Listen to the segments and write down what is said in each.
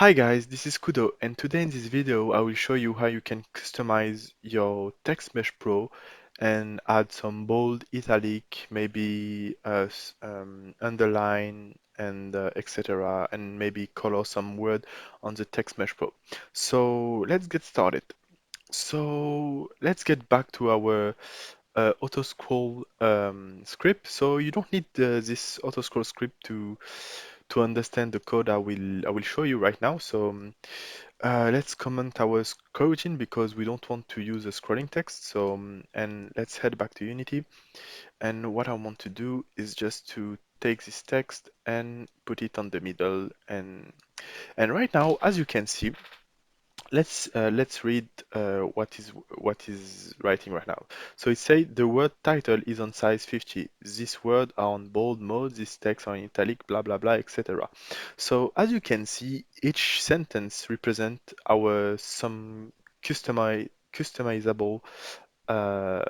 Hi guys, this is Kudo, and today in this video I will show you how you can customize your Text Mesh Pro and add some bold, italic, maybe underline and etc. and maybe color some word on the Text Mesh Pro. So let's get started. So let's get back to our auto scroll script. So you don't need this auto scroll script to understand the code I will show you right now. So let's comment our coroutine because we don't want to use a scrolling text. So and let's head back to Unity. And what I want to do is just to take this text and put it on the middle. And right now, as you can see, let's read what is writing right now. So it says the word title is on size 50. This word are on bold mode. This text are in italic, blah blah blah, etc. So as you can see, each sentence represent our some customizable uh,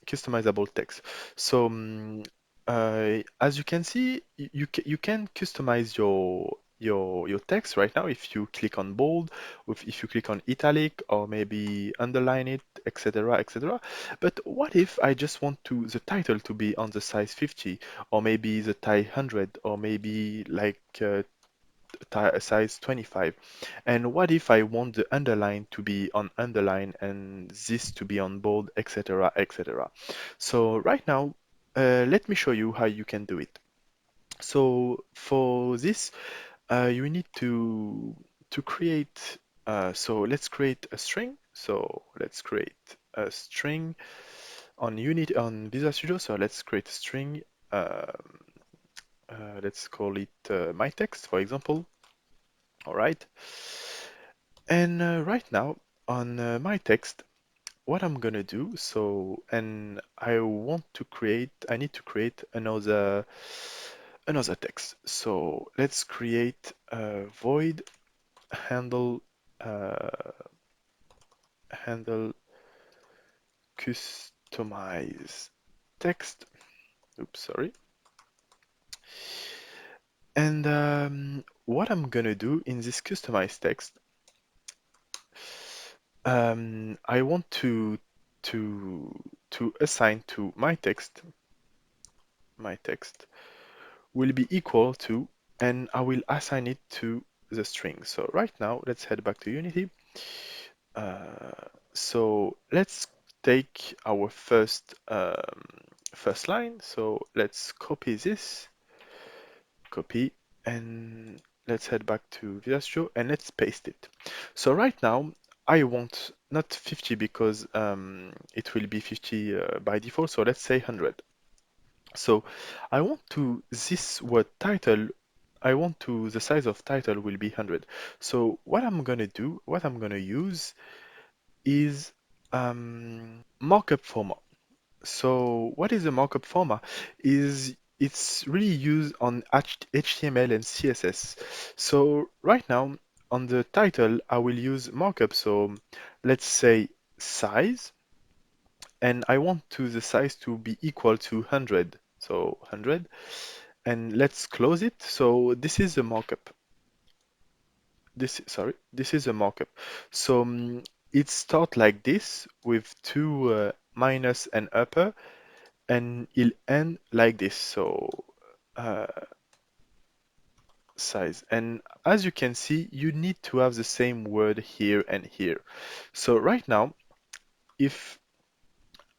customizable text. So as you can see, you can customize your text right now if you click on bold, if you click on italic, or maybe underline it, etc., etc. But what if I just want to the title to be on the size 50, or maybe the tie 100, or maybe like size 25? And what if I want the underline to be on underline and this to be on bold, etc., etc.? So right now, let me show you how you can do it. So for this, you need to create. So let's create a string. So let's create a string on Unity on Visual Studio. So let's create a string. Let's call it my text, for example. All right. And right now on my text, what I'm gonna do, so, and I need to create another text. So let's create a void handle uh, handle customize text. Oops, sorry. And what I'm gonna do in this customize text, I want to to assign to my text will be equal to, and I will assign it to the string. So right now, let's head back to Unity. So let's take our first line. So let's copy this, copy, and let's head back to Visual Studio and let's paste it. So right now, I want not 50 because it will be 50 by default. So let's say 100. So I want to this word title, I want to the size of title will be 100. So what I'm gonna do, what I'm gonna use is markup format. So what is a markup format? Is it's really used on HTML and CSS. So right now on the title, I will use markup. So let's say size, and I want to the size to be equal to 100. So 100, and let's close it. So this is a markup. This is a markup. So it starts like this with two minus and upper, and it'll end like this. So uh, size. And as you can see, you need to have the same word here and here. So right now, if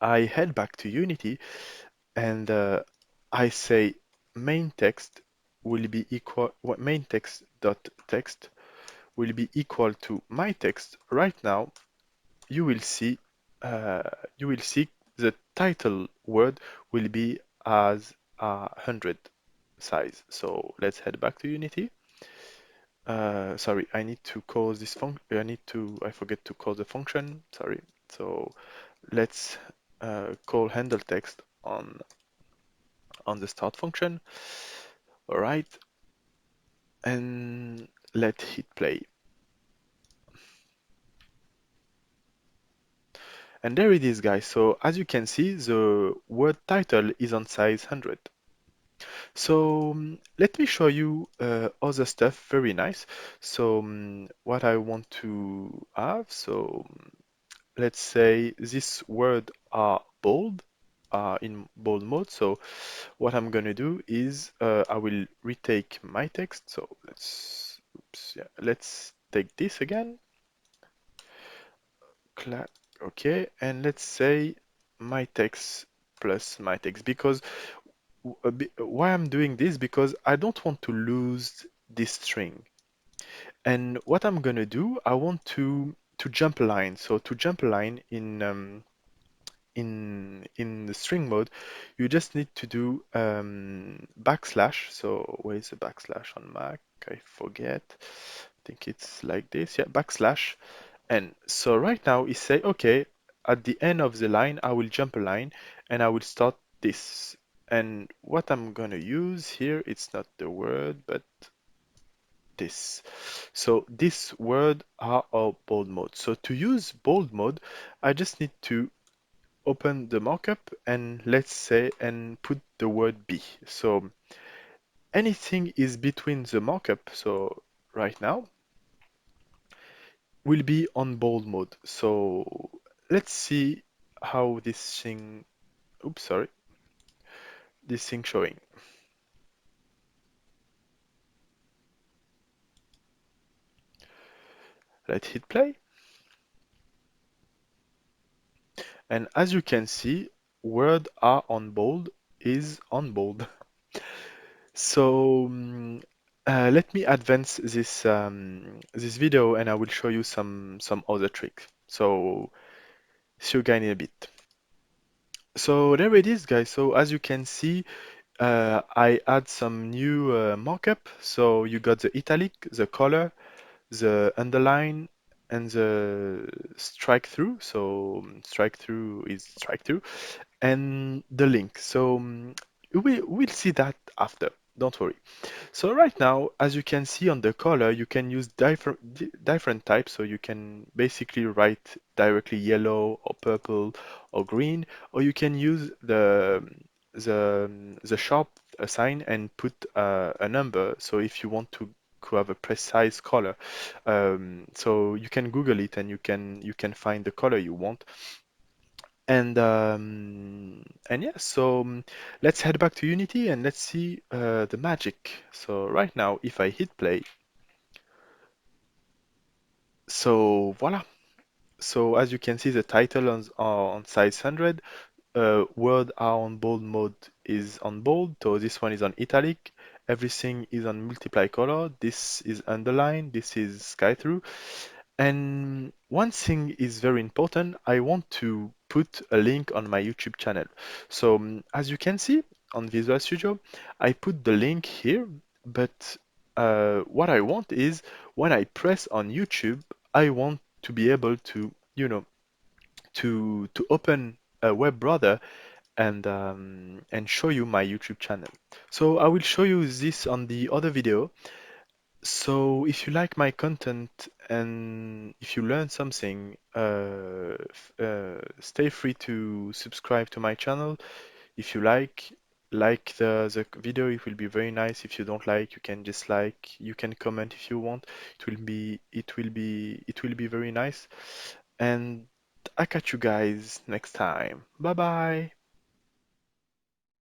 I head back to Unity and I say main text will be equal, what main text dot text will be equal to my text. Right now, you will see uh, you will see the title word will be as 100 size. So let's head back to Unity. Sorry, I need to call this function. I forget to call the function. Sorry. So let's call handle text on the start function. All right, and let hit play. And there it is, guys. So as you can see, the word title is on size 100. So let me show you other stuff very nice. So what I want to have, so let's say this word are bold, in bold mode. So what I'm gonna do is I will retake my text. So oops, yeah, let's take this again. Okay, and let's say my text plus my text because why I'm doing this because I don't want to lose this string. And what I'm gonna do, I want to jump a line. So to jump a line in the string mode, you just need to do backslash. So where is the backslash on Mac? I forget. I think it's like this. Yeah, backslash. And so right now it say, okay, at the end of the line, I will jump a line and I will start this. And what I'm gonna use here, it's not the word, but this. So this word are our bold mode. So to use bold mode, I just need to open the markup and let's say and put the word B. So anything is between the markup, so right now will be on bold mode. So let's see how this thing, oops, sorry, this thing showing. Let's hit play. And as you can see, word are on bold is on bold. So let me advance this video and I will show you some other tricks. So see you guys in a bit. So there it is, guys. So as you can see, I add some new markup. So you got the italic, the color, the underline, and the strike through. So strike through is strike through, and the link. So we'll see that after. Don't worry. So right now, as you can see on the color, you can use different types. So you can basically write directly yellow or purple or green, or you can use the sharp sign and put a number. So if you want to have a precise color, so you can Google it and you can find the color you want. And yeah, so let's head back to Unity and let's see the magic. So right now, if I hit play, so voila. So as you can see, the title on size 100, word are on bold mode is on bold, so this one is on italic. Everything is on multiply color. This is underline. This is sky through. And one thing is very important. I want to put a link on my YouTube channel. So as you can see on Visual Studio, I put the link here, but what I want is when I press on YouTube, I want to be able to, to open a web browser and show you my YouTube channel. So I will show you this on the other video. So if you like my content and if you learn something, stay free to subscribe to my channel. If you like the video, it will be very nice. If you don't like, you can dislike. You can comment if you want. It will be very nice. And I catch you guys next time. Bye bye.